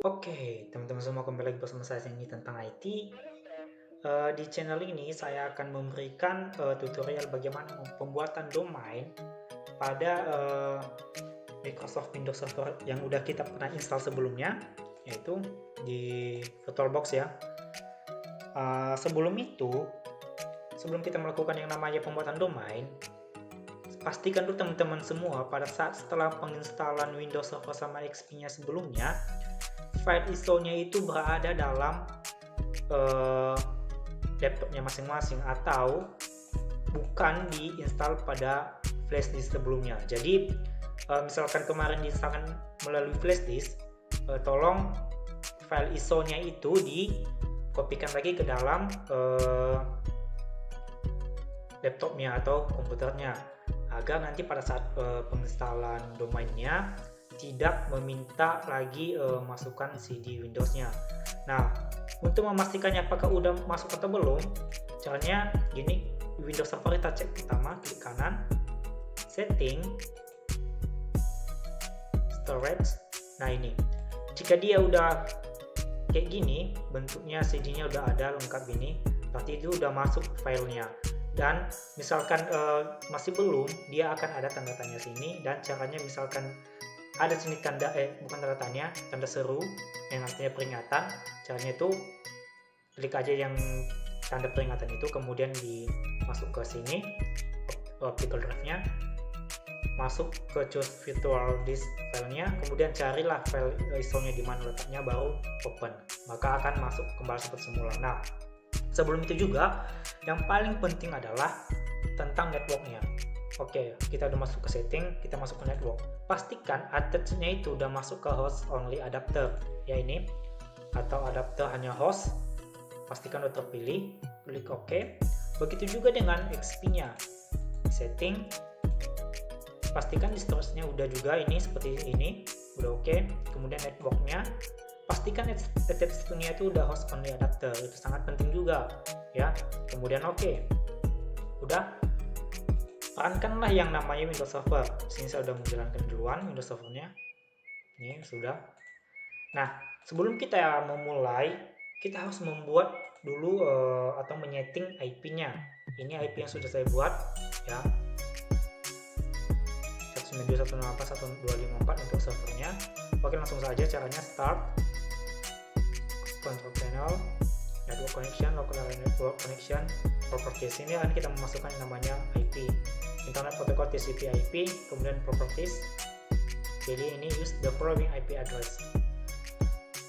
Oke, teman-teman semua kembali lagi bersama saya ini tentang IT. Di channel ini saya akan memberikan tutorial bagaimana pembuatan domain pada Microsoft Windows Server yang udah kita pernah install sebelumnya, yaitu di VirtualBox ya. Sebelum kita melakukan yang namanya pembuatan domain, pastikan dulu teman-teman semua pada saat setelah penginstalan Windows Server sama XP-nya sebelumnya, file ISO-nya itu berada dalam laptopnya masing-masing atau bukan diinstal pada flash disk sebelumnya. Jadi misalkan kemarin diinstalkan melalui flash disk, tolong file ISO-nya itu dikopikan lagi ke dalam laptopnya atau komputernya agar nanti pada saat penginstalan domainnya tidak meminta lagi masukan CD Windows-nya. Nah, untuk memastikannya apakah udah masuk atau belum, caranya gini, Windows Server kita cek pertama, klik kanan, setting, storage. Nah ini, jika dia udah kayak gini, bentuknya CD-nya udah ada lengkap ini, berarti itu udah masuk filenya. Dan misalkan masih belum, dia akan ada tanda tanya sini, dan caranya misalkan ada sini tanda bukan tanda tanya, tanda seru yang artinya peringatan. Caranya itu klik aja yang tanda peringatan itu, kemudian dimasuk ke sini optical drive-nya, masuk ke choose virtual disk filenya, kemudian carilah file ISO-nya di mana letaknya, baru open, maka akan masuk kembali seperti semula. Nah, sebelum itu juga yang paling penting adalah tentang networknya. Oke, kita udah masuk ke setting, kita masuk ke network. Pastikan attach-nya itu udah masuk ke host only adapter ya ini, atau adapter hanya host. Pastikan udah terpilih, klik OK. Begitu juga dengan XP-nya. Setting, pastikan di storage-nya udah juga ini seperti ini, udah oke. Kemudian network-nya, pastikan attach-nya itu udah host only adapter, itu sangat penting juga ya. Kemudian oke. Udah, perankanlah yang namanya Windows Server. Sini saya sudah menjalankan duluan Windows Server-nya. Ini sudah. Nah, sebelum kita memulai, kita harus membuat dulu atau menyeting IP-nya. Ini IP yang sudah saya buat ya. 192.168.1.254 untuk servernya. Oke, langsung saja caranya. Start, control panel, network connection, local area network connection, properties. Ini akan kita memasukkan namanya IP, internet protocol TCP/IP, kemudian properties. Jadi ini use the following IP address.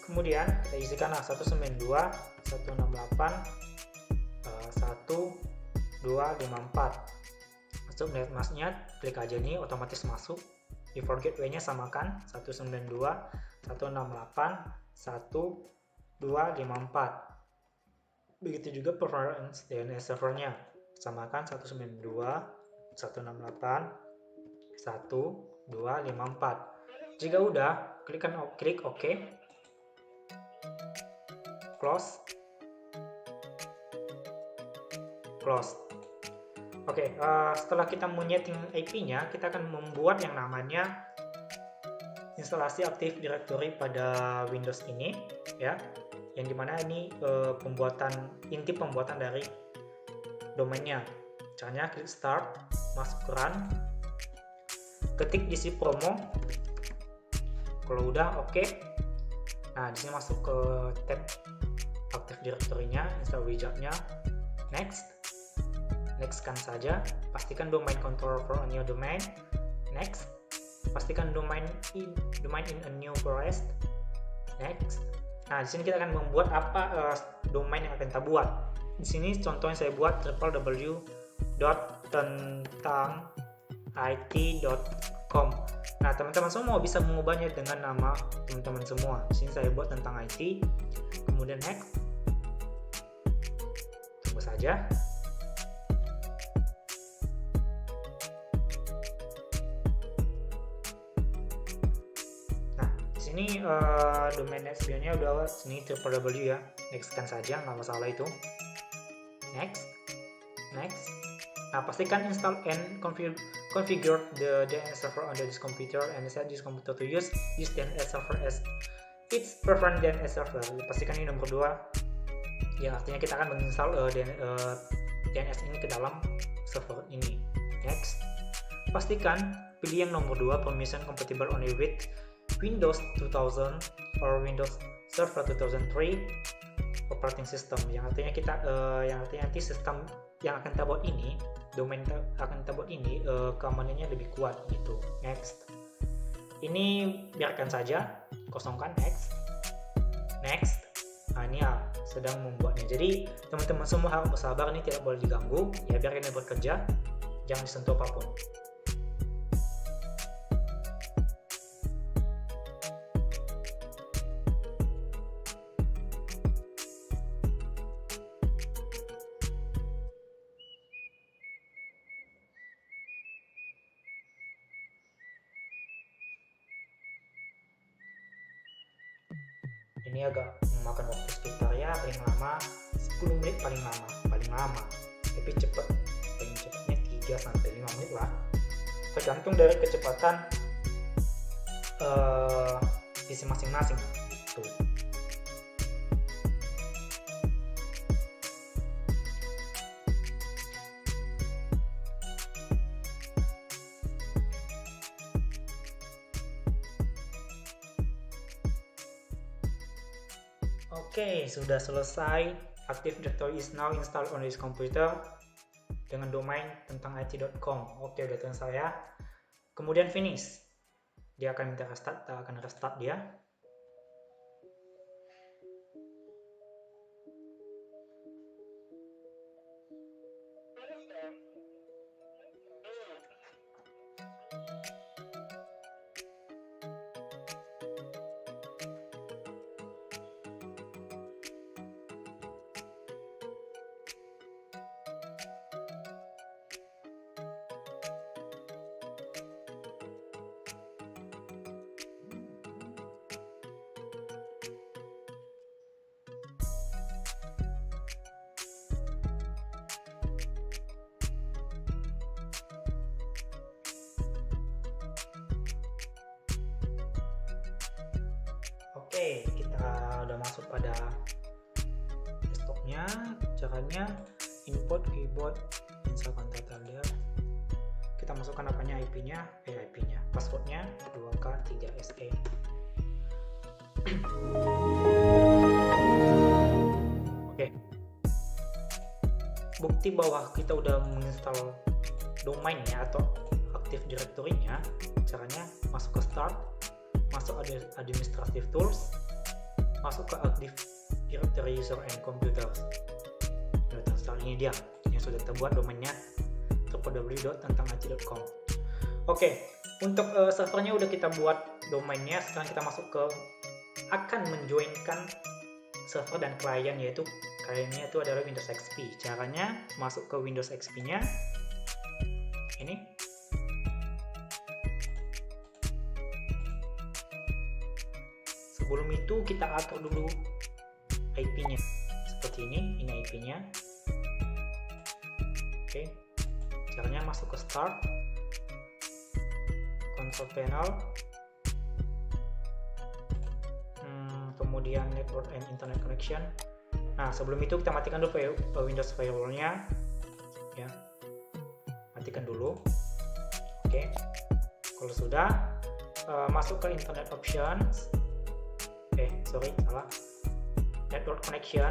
Kemudian kita isikanlah 192.168.1.254. Masuk net masknya, klik aja nih, otomatis masuk. Default gateway-nya samakan 192.168.1.254. Begitu juga performance DNS servernya, samakan 192.168.1.254. Jika udah, klik OK, close. Oke, setelah kita menyeting IP-nya, kita akan membuat yang namanya instalasi Active Directory pada Windows ini ya, yang dimana ini inti pembuatan dari domainnya. Caranya klik start, masuk run, ketik isi promo. Kalau udah oke. Nah, di sini masuk ke tab Active Directory-nya, install wizard-nya, next kan saja. Pastikan domain controller for a new domain, next. Pastikan domain in a new forest, next. Nah, di sini kita akan membuat apa domain yang akan kita buat. Di sini contohnya saya buat www.tentangit.com. Nah, teman-teman semua bisa mengubahnya dengan nama teman-teman semua. Di sini saya buat tentang IT, kemudian next. Tunggu saja. Ini domain SBA-nya udah sini www ya, next kan saja, nggak masalah itu. Next, Nah, pastikan install and configure the DNS server on this computer and set this computer to use DNS server as its preferred DNS server. Pastikan ini nomor 2. Ya, artinya kita akan menginstal DNS ini ke dalam server ini. Next. Pastikan pilih yang nomor 2, permission compatible only with Windows 2000 or Windows Server 2003 operating system, yang artinya nanti sistem yang akan kita buat ini, domain akan kita buat ini keamanannya lebih kuat gitu. Next. Ini biarkan saja, kosongkan. Next. Nah, ini ya sedang membuatnya. Jadi teman-teman semua harus bersabar, ini tidak boleh diganggu ya, biar ini bekerja, jangan disentuh apapun. Ini agak memakan waktu sekitar ya paling lama 10 menit paling lama, tapi cepat, paling cepatnya 3-5 menit lah, tergantung dari kecepatan PC masing-masing tuh. Oke, sudah selesai. Active Directory is now installed on this computer dengan domain tentang it.com. Oke, udah terinstall ya. Kemudian finish. Dia akan minta restart, kita akan restart dia. Oke, kita udah masuk pada desktopnya. Caranya import keyboard, install contact dia. Kita masukkan apanya, IP-nya, passwordnya 2K3SE. Oke. Bukti bahwa kita udah menginstal domainnya atau Active Directory-nya, caranya masuk ke Start, masuk administrative tools, masuk ke Active Directory user and computers. Ini dia yang sudah kita buat domainnya www.tentangit.com. Oke, untuk servernya udah kita buat domainnya. Sekarang kita masuk ke akan menjoinkan server dan klien, yaitu kliennya itu adalah Windows XP. Caranya masuk ke Windows XP-nya. Ini sebelum itu kita atur dulu IP-nya seperti ini IP-nya. Oke, caranya masuk ke Start, Console Panel, kemudian Network and Internet Connection. Nah, sebelum itu kita matikan dulu Windows Firewall-nya, ya, matikan dulu. Oke, kalau sudah masuk ke Internet Options. Salah. Network Connection,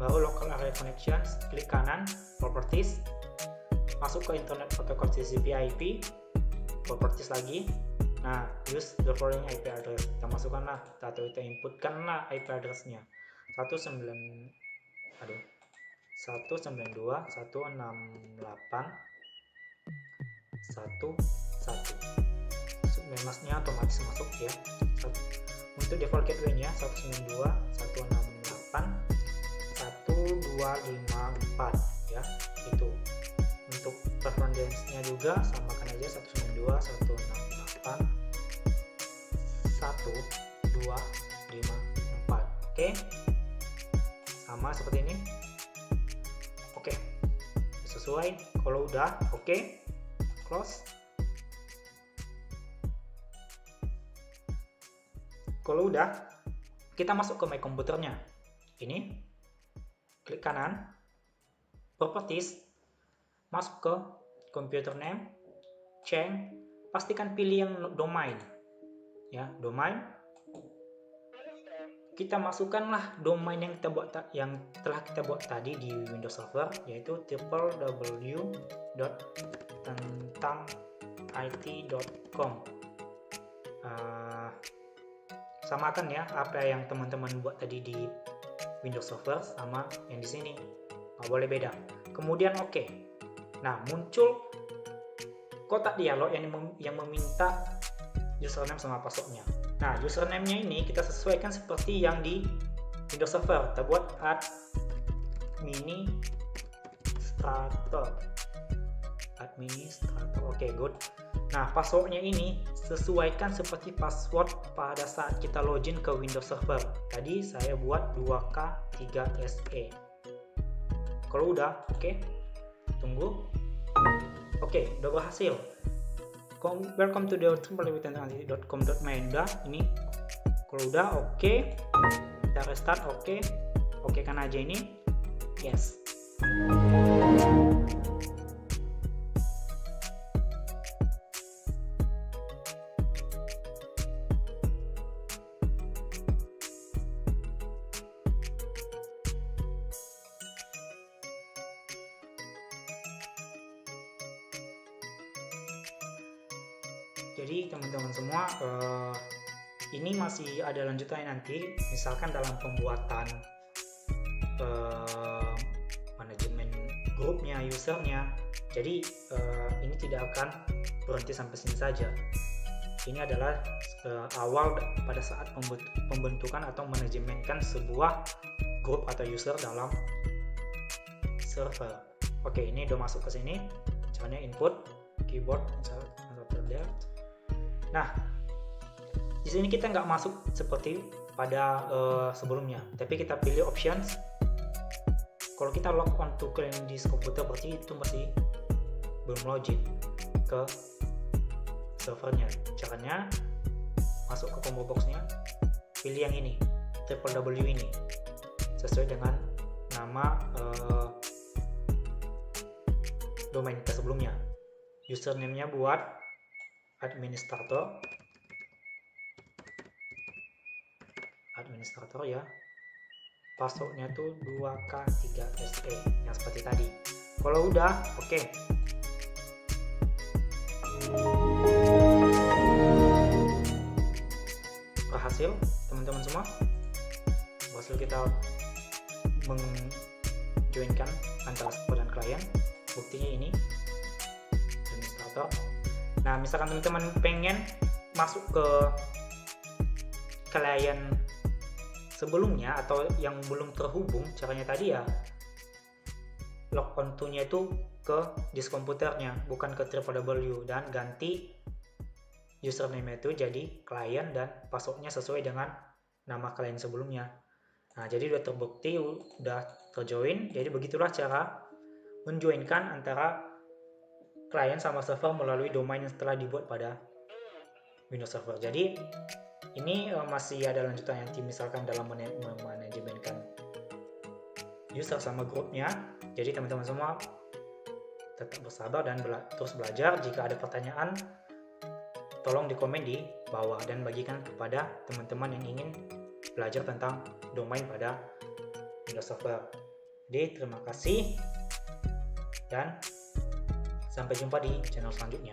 baru Local Area Connections, klik kanan, Properties, masuk ke Internet Protocol TCP/IP, Properties lagi. Nah, use the following IP address. Kita masukkanlah atau kita inputkanlah IP address-nya. 192.168.1.1. Subnetmasknya otomatis masuk ya. Untuk default gateway-nya 192.168.1.254 ya. Itu. Untuk preference-nya juga samakan aja 192.168.1.254. Oke. Sama seperti ini. Oke. Sesuai. sesuai. Kalau udah oke, close. Kalau udah, kita masuk ke My komputernya. Ini klik kanan, properties, masuk ke computer name, change, pastikan pilih yang domain. Ya, domain. Kita masukkanlah domain yang telah kita buat tadi di Windows Server, yaitu www.tentangit.com. Samakan ya apa yang teman-teman buat tadi di Windows Server sama yang di sini, nggak boleh beda. Kemudian oke. Nah, muncul kotak dialog yang meminta username sama passwordnya. Nah, username-nya ini kita sesuaikan seperti yang di Windows Server. Kita buat administrator. Oke, good. Nah, passwordnya ini sesuaikan seperti password pada saat kita login ke Windows Server. Tadi saya buat 2K3SE. Kalau udah, oke. Tunggu. Oke, udah berhasil. Welcome to the www.tentangit.com.my. Udah, ini. Kalau udah, oke. Kita restart, oke. Oke kan aja ini. Yes. Jadi teman-teman semua, ini masih ada lanjutannya nanti, misalkan dalam pembuatan manajemen grupnya, usernya. Jadi ini tidak akan berhenti sampai sini saja. Ini adalah awal pada saat pembentukan atau manajemenkan sebuah grup atau user dalam server. Oke, ini udah masuk ke sini. Caranya input, keyboard, left. Nah, di sini kita nggak masuk seperti pada sebelumnya, tapi kita pilih options. Kalau kita log on to clean disk komputer, berarti itu masih belum login ke servernya. Caranya masuk ke combo boxnya, pilih yang ini, www ini, sesuai dengan nama domain kita sebelumnya. Username-nya buat administrator ya. Passwordnya tuh 2K3SE yang seperti tadi. Kalau udah oke. Berhasil teman-teman semua. Berhasil kita menjoinkan antara server dan klien. Buktinya ini administrator. Nah, misalkan teman-teman pengen masuk ke klien sebelumnya atau yang belum terhubung, caranya tadi ya log on to-nya itu ke disk komputernya, bukan ke www, dan ganti username itu jadi klien dan passwordnya sesuai dengan nama klien sebelumnya. Nah, jadi udah terbukti, udah terjoin. Jadi begitulah cara menjoinkan antara klien sama server melalui domain yang telah dibuat pada Windows Server. Jadi ini masih ada lanjutan nanti, misalkan dalam manajemenkan user sama grupnya. Jadi teman-teman semua tetap bersabar dan terus belajar. Jika ada pertanyaan, tolong di komen di bawah dan bagikan kepada teman-teman yang ingin belajar tentang domain pada Windows Server. Jadi terima kasih dan sampai jumpa di channel selanjutnya.